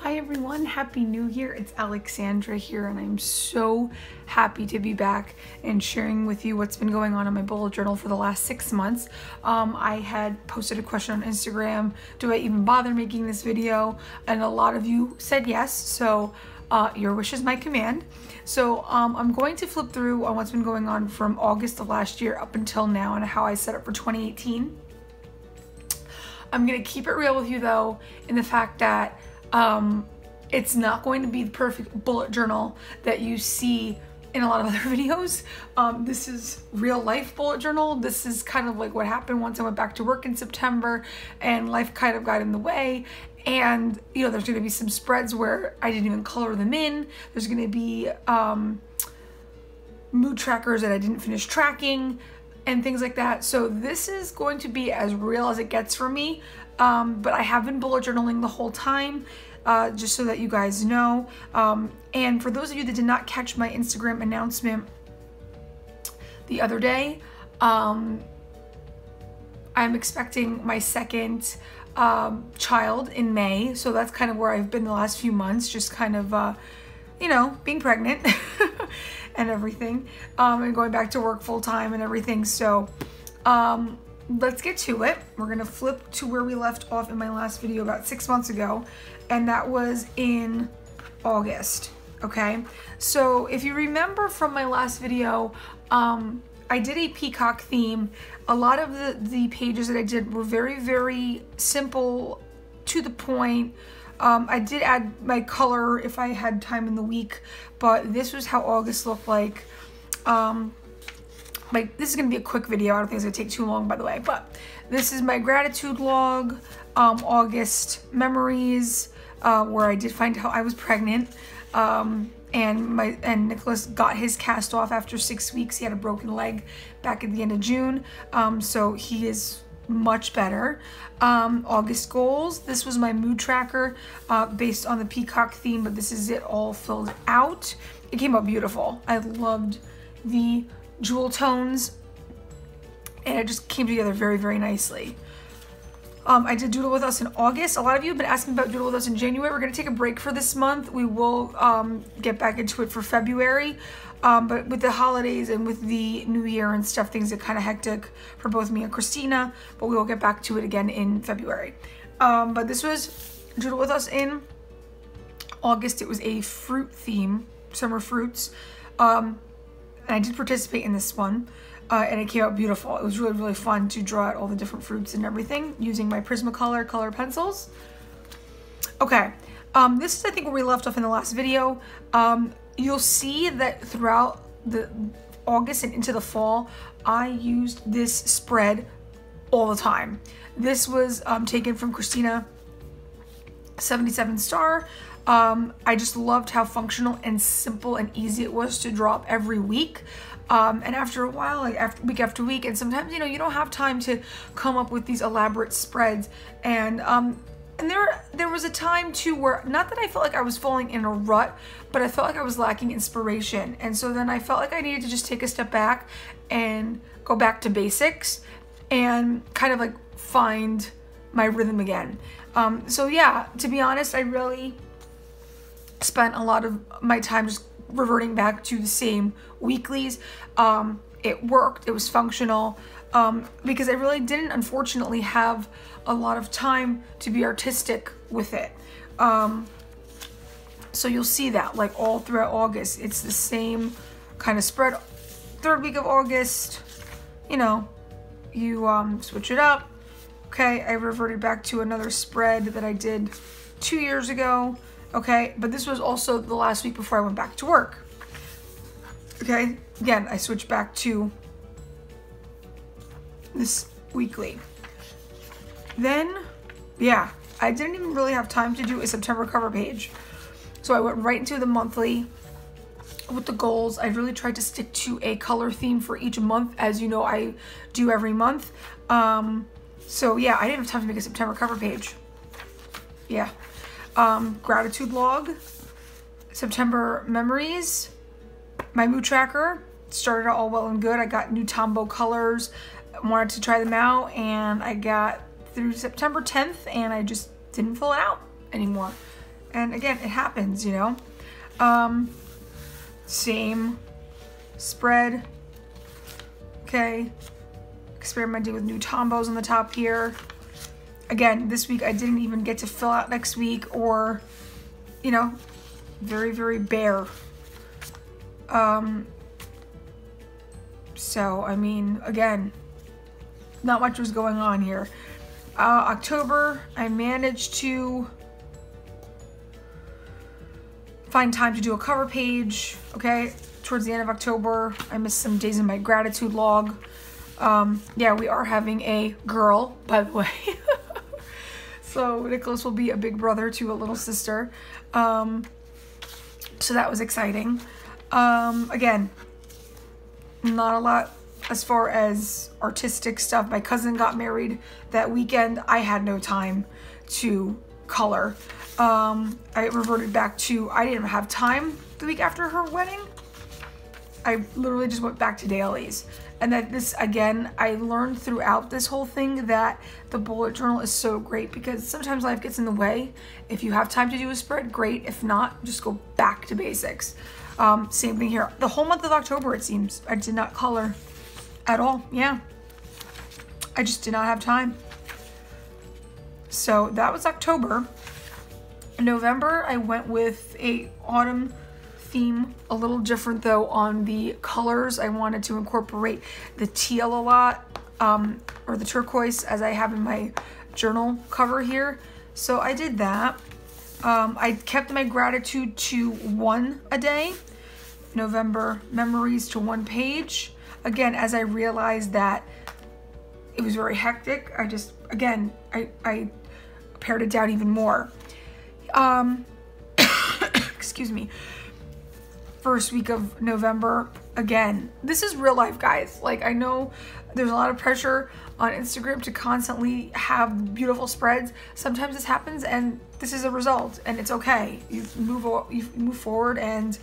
Hi everyone, Happy New Year. It's Alexandra here and I'm so happy to be back and sharing with you what's been going on in my bullet journal for the last 6 months. I had posted a question on Instagram, do I even bother making this video? And a lot of you said yes, so your wish is my command. So I'm going to flip through on what's been going on from August of last year up until now and how I set up for 2018. I'm gonna keep it real with you though, in the fact that it's not going to be the perfect bullet journal that you see in a lot of other videos. This is real life bullet journal. This is kind of like what happened once I went back to work in September and life kind of got in the way. And you know, there's gonna be some spreads where I didn't even color them in. There's gonna be mood trackers that I didn't finish tracking and things like that. So this is going to be as real as it gets for me. But I have been bullet journaling the whole time, just so that you guys know. And for those of you that did not catch my Instagram announcement the other day, I'm expecting my second child in May. So that's kind of where I've been the last few months, just kind of, you know, being pregnant and everything, and going back to work full time and everything. So, let's get to it. We're gonna flip to where we left off in my last video about 6 months ago, and that was in August, okay? So if you remember from my last video, I did a peacock theme. A lot of the pages that I did were very, very simple, to the point. I did add my color if I had time in the week, but this was how August looked like. Like, this is gonna be a quick video. I don't think it's gonna take too long, by the way, but this is my gratitude log, August memories, where I did find out I was pregnant, and Nicholas got his cast off after 6 weeks. He had a broken leg back at the end of June, so he is much better. August goals. This was my mood tracker, based on the peacock theme, but this is it all filled out. It came out beautiful. I loved the jewel tones and it just came together very, very nicely. I did Doodle With Us in August. A lot of you have been asking about Doodle With Us in January. We're going to take a break for this month. We will get back into it for February, but with the holidays and with the new year and stuff, things get kind of hectic for both me and Christina, but we will get back to it again in February. But this was Doodle With Us in August. It was a fruit theme, summer fruits. And I did participate in this one, and it came out beautiful. It was really, really fun to draw out all the different fruits and everything using my Prismacolor color pencils. Okay, this is I think where we left off in the last video. You'll see that throughout the August and into the fall, I used this spread all the time. This was taken from Christina 77 Star. I just loved how functional and simple and easy it was to draw up every week. And after a while, like week after week, and sometimes, you know, you don't have time to come up with these elaborate spreads. And there was a time too where, not that I felt like I was falling in a rut, but I felt like I was lacking inspiration. And so then I felt like I needed to just take a step back and go back to basics and kind of like find my rhythm again. So yeah, to be honest, I really spent a lot of my time just reverting back to the same weeklies. It worked, it was functional, because I really didn't, unfortunately, have a lot of time to be artistic with it. So you'll see that like all throughout August, it's the same kind of spread. Third week of August, you know, you switch it up. Okay, I reverted back to another spread that I did 2 years ago. Okay, but this was also the last week before I went back to work. Okay, again, I switched back to this weekly. Then, yeah, I didn't even really have time to do a September cover page. So I went right into the monthly with the goals. I really tried to stick to a color theme for each month, as you know I do every month. So yeah, I didn't have time to make a September cover page. Yeah. Gratitude log, September memories, my mood tracker. Started out all well and good. I got new Tombow colors, wanted to try them out, and I got through September 10th and I just didn't fill it out anymore. And again, it happens, you know. Same spread. Okay. Experimenting with new Tombos on the top here. Again, this week I didn't even get to fill out next week, or, you know, very, very bare. So, I mean, again, not much was going on here. October, I managed to find time to do a cover page, okay? Towards the end of October, I missed some days in my gratitude log. Yeah, we are having a girl, by the way. So Nicholas will be a big brother to a little sister. So that was exciting. Again, not a lot as far as artistic stuff. My cousin got married that weekend. I had no time to color. I reverted back to, I didn't have time the week after her wedding. I literally just went back to dailies. And that this, again, I learned throughout this whole thing that the bullet journal is so great, because sometimes life gets in the way. If you have time to do a spread, great. If not, just go back to basics. Same thing here. The whole month of October, it seems, I did not color at all. Yeah. I just did not have time. So that was October. In November, I went with a autumn theme, a little different though on the colors. I wanted to incorporate the teal a lot, or the turquoise, as I have in my journal cover here. So I did that. I kept my gratitude to 1 a day. November memories to 1 page. Again, as I realized that it was very hectic, I just, again, I pared it down even more. Excuse me. First week of November, again, this is real life, guys. Like, I know there's a lot of pressure on Instagram to constantly have beautiful spreads. Sometimes this happens, and this is a result, and it's okay. You move forward, and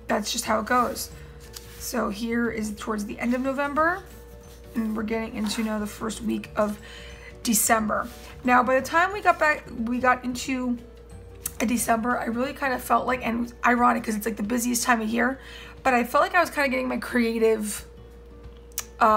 that's just how it goes. So here is towards the end of November, and we're getting into now the first week of December. Now, by the time we got into December, I really kind of felt like, and it was ironic because it's like the busiest time of year, but I felt like I was kind of getting my creative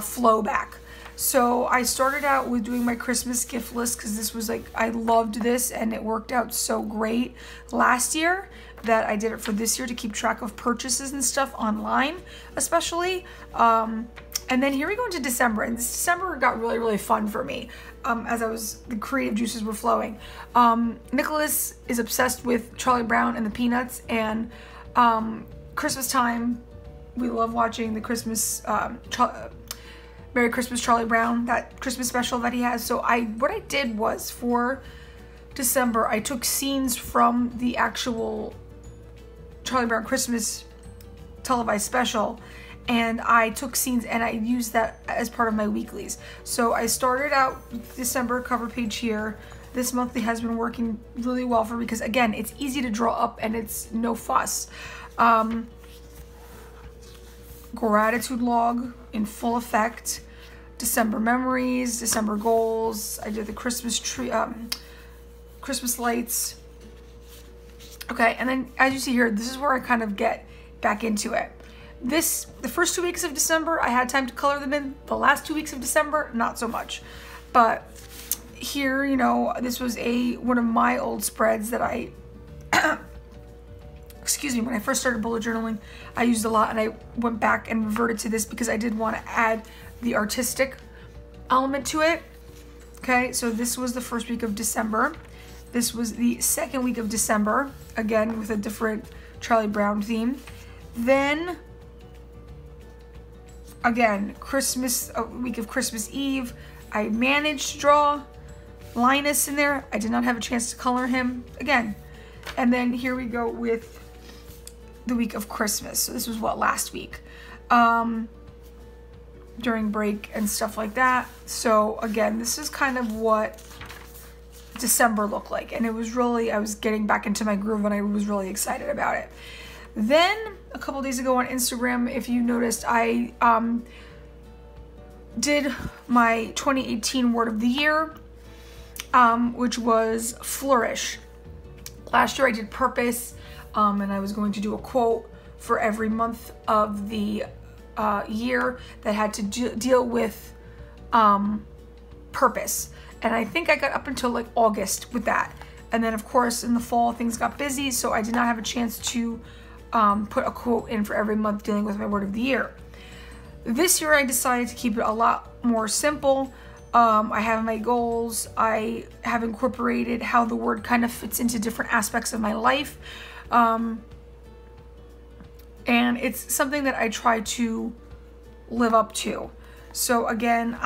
flow back. So I started out with doing my Christmas gift list, because this was like, I loved this and it worked out so great last year that I did it for this year to keep track of purchases and stuff online, especially. And then here we go into December, and this December got really, really fun for me. As the creative juices were flowing. Nicholas is obsessed with Charlie Brown and the Peanuts, and Christmas time, we love watching the Christmas, Merry Christmas Charlie Brown, that Christmas special that he has. So what I did was, for December, I took scenes from the actual Charlie Brown Christmas televised special, and I took scenes and I used that as part of my weeklies. So I started out December cover page here. This monthly has been working really well for me, because again, it's easy to draw up and it's no fuss. Gratitude log in full effect. December memories, December goals. I did the Christmas tree, Christmas lights. Okay, and then as you see here, this is where I kind of get back into it. The first 2 weeks of December, I had time to color them in. The last 2 weeks of December, not so much. But here, you know, this was one of my old spreads that I, excuse me, when I first started bullet journaling, I used a lot, and I went back and reverted to this because I did want to add the artistic element to it. Okay, so this was the first week of December. This was the second week of December, again with a different Charlie Brown theme. Then, again, week of Christmas Eve, I managed to draw Linus in there. I did not have a chance to color him again. And then here we go with the week of Christmas. So this was last week, during break and stuff like that. So again, this is kind of what December looked like, and it was really, I was getting back into my groove, and I was really excited about it. Then a couple days ago on Instagram, if you noticed, I did my 2018 word of the year. which was flourish. Last year I did purpose, and I was going to do a quote for every month of the year that had to deal with purpose. And I think I got up until like August with that. And then of course in the fall things got busy, so I did not have a chance to put a quote in for every month dealing with my word of the year. This year I decided to keep it a lot more simple. I have my goals. I have incorporated how the word kind of fits into different aspects of my life. And it's something that I try to live up to. So again,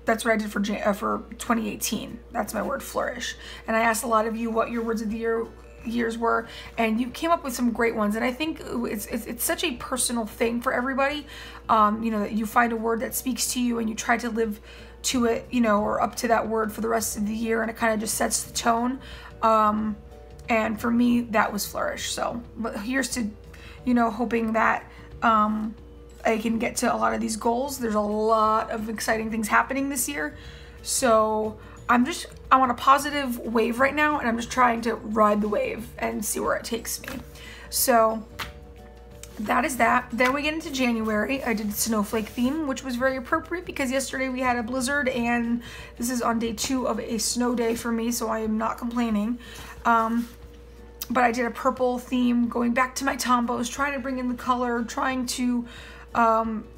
that's what I did for 2018. That's my word, flourish. And I asked a lot of you what your words of the years were, and you came up with some great ones. And I think it's such a personal thing for everybody, you know, that you find a word that speaks to you and you try to live to it, you know, or up to that word for the rest of the year, and it kind of just sets the tone. And for me, that was flourish. So but here's to, you know, hoping that I can get to a lot of these goals. There's a lot of exciting things happening this year, so I'm on a positive wave right now, and I'm just trying to ride the wave and see where it takes me. So that is that. Then we get into January. I did snowflake theme, which was very appropriate because yesterday we had a blizzard, and this is on day 2 of a snow day for me, so I am not complaining. But I did a purple theme, going back to my Tombos, trying to bring in the color, trying to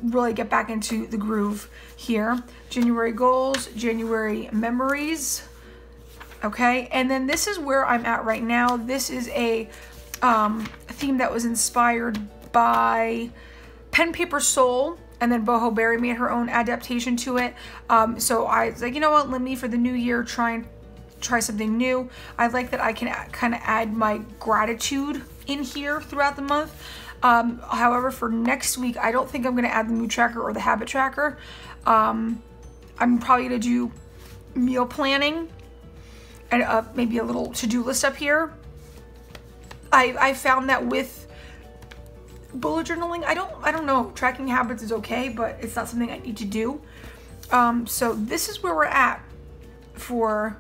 really get back into the groove here. January goals, January memories. Okay, and then this is where I'm at right now. This is a theme that was inspired by Pen Paper Soul, and then Boho Berry made her own adaptation to it. So I was like, you know what, let me for the new year try something new. I like that I can kind of add my gratitude in here throughout the month. However, for next week, I don't think I'm going to add the mood tracker or the habit tracker. I'm probably going to do meal planning and maybe a little to-do list up here. I found that with bullet journaling, I don't know, tracking habits is okay, but it's not something I need to do. So this is where we're at for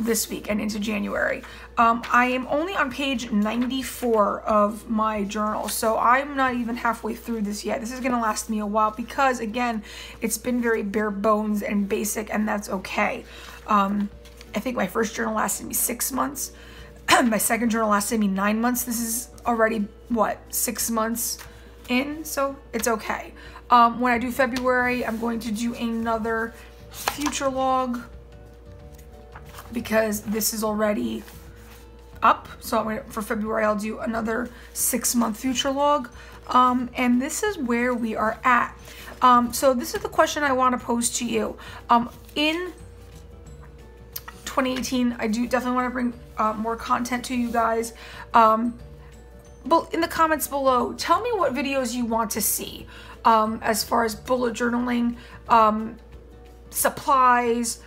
this week and into January. I am only on page 94 of my journal, so I'm not even halfway through this yet. This is gonna last me a while because, again, it's been very bare bones and basic, and that's okay. I think my first journal lasted me 6 months. My second journal lasted me 9 months. This is already, what, 6 months in, so it's okay. When I do February, I'm going to do another future log because this is already up. So for February, I'll do another 6-month future log. And this is where we are at. So this is the question I want to pose to you. In 2018, I do definitely want to bring more content to you guys. But in the comments below, tell me what videos you want to see as far as bullet journaling, supplies,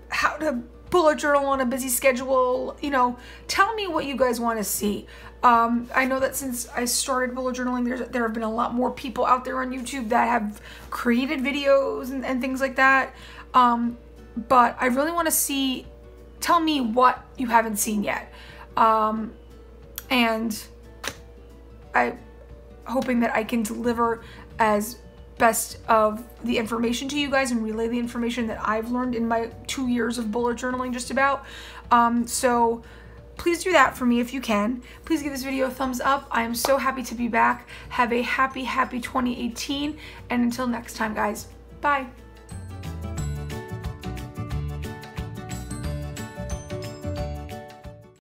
how to bullet journal on a busy schedule. You know, tell me what you guys want to see. I know that since I started bullet journaling, there have been a lot more people out there on YouTube that have created videos and things like that. But I really want to see, tell me what you haven't seen yet. And I'm hoping that I can deliver as best of the information to you guys and relay the information that I've learned in my 2 years of bullet journaling just about. So please do that for me if you can. Please give this video a thumbs up. I am so happy to be back. Have a happy 2018. And until next time, guys, bye.